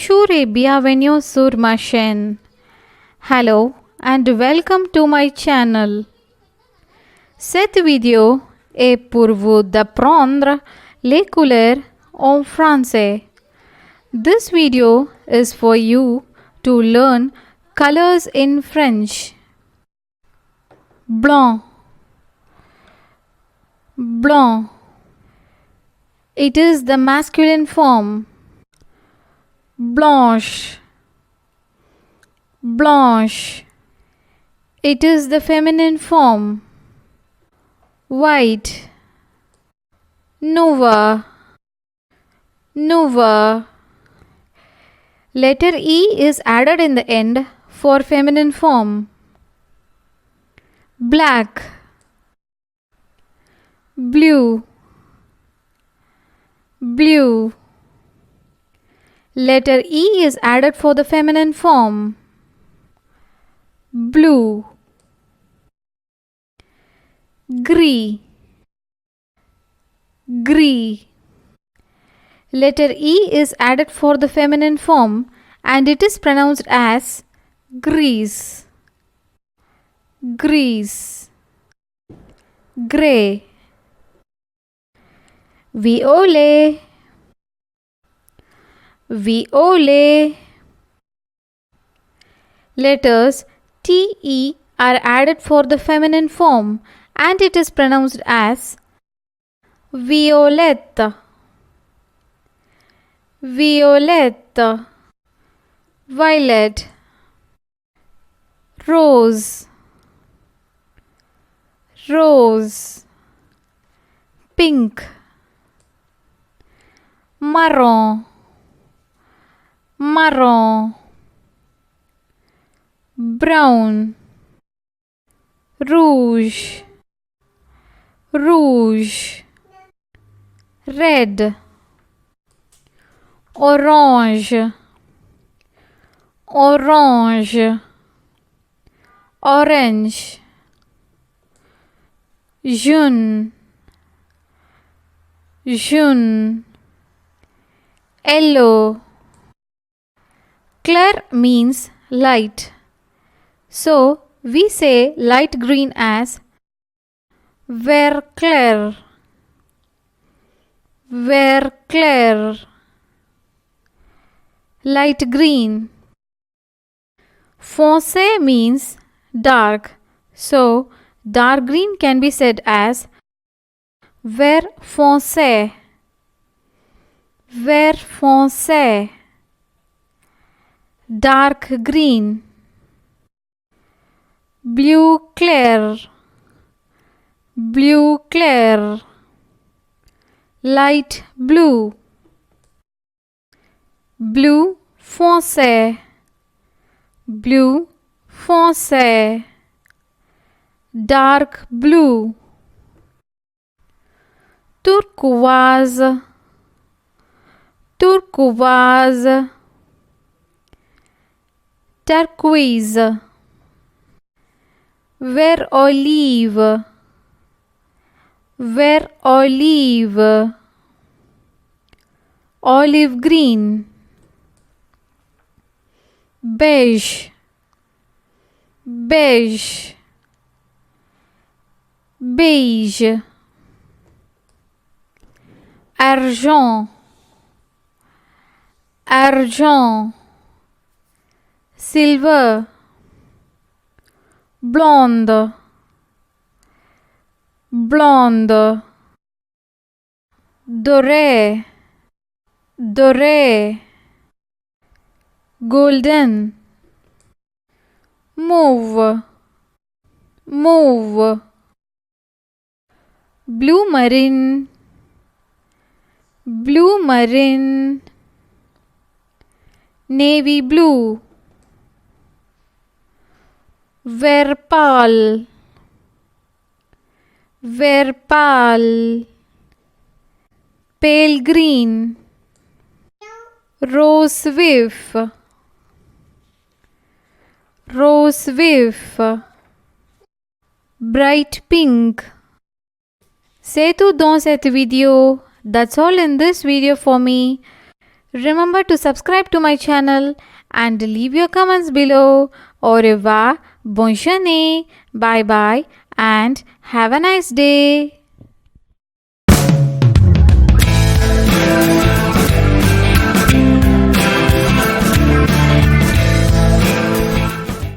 Bonjour et bienvenue sur ma chaîne. Hello and welcome to my channel. Cette vidéo est pour vous d'apprendre les couleurs en français. This video is for you to learn colors in French. Blanc. Blanc. It is the masculine form. Blanche. Blanche. It is the feminine form. White. Nouveau. Nouveau. Letter E is added in the end for feminine form. Black. Bleu. Bleu. Letter E is added for the feminine form. Blue. Gris. Gris. Letter E is added for the feminine form and it is pronounced as Gris. Gris. Grey. Violet. Violet. Letters TE are added for the feminine form and it is pronounced as Violette. Violette. Violet. Rose. Rose. Pink. Marron. Marron. Brown. Rouge. Rouge. Red. Orange. Orange. Orange. Jaune. Jaune. Yellow. Clair means light. So, we say light green as Vert clair. Vert clair. Light green. Foncé means dark. So, dark green can be said as Vert foncé. Vert foncé. Dark green. Bleu clair. Bleu clair. Light blue. Bleu foncé. Bleu foncé. Dark blue. Turquoise. Turquoise. Turquoise. Vert olive. Vert olive. Olive green. Beige. Beige. Beige. Argent. Argent. Silver. Blonde. Blonde. Doré. Doré. Golden. Mauve. Mauve. Blue marine. Blue marine. Navy blue. Vert pâle. Vert pâle. Pale green. Rose vif. Rose vif. Bright pink. C'est tout dans cette vidéo. That's all in this video for me. Remember to subscribe to my channel and leave your comments below. Au revoir, bonne journée, bye bye, and have a nice day.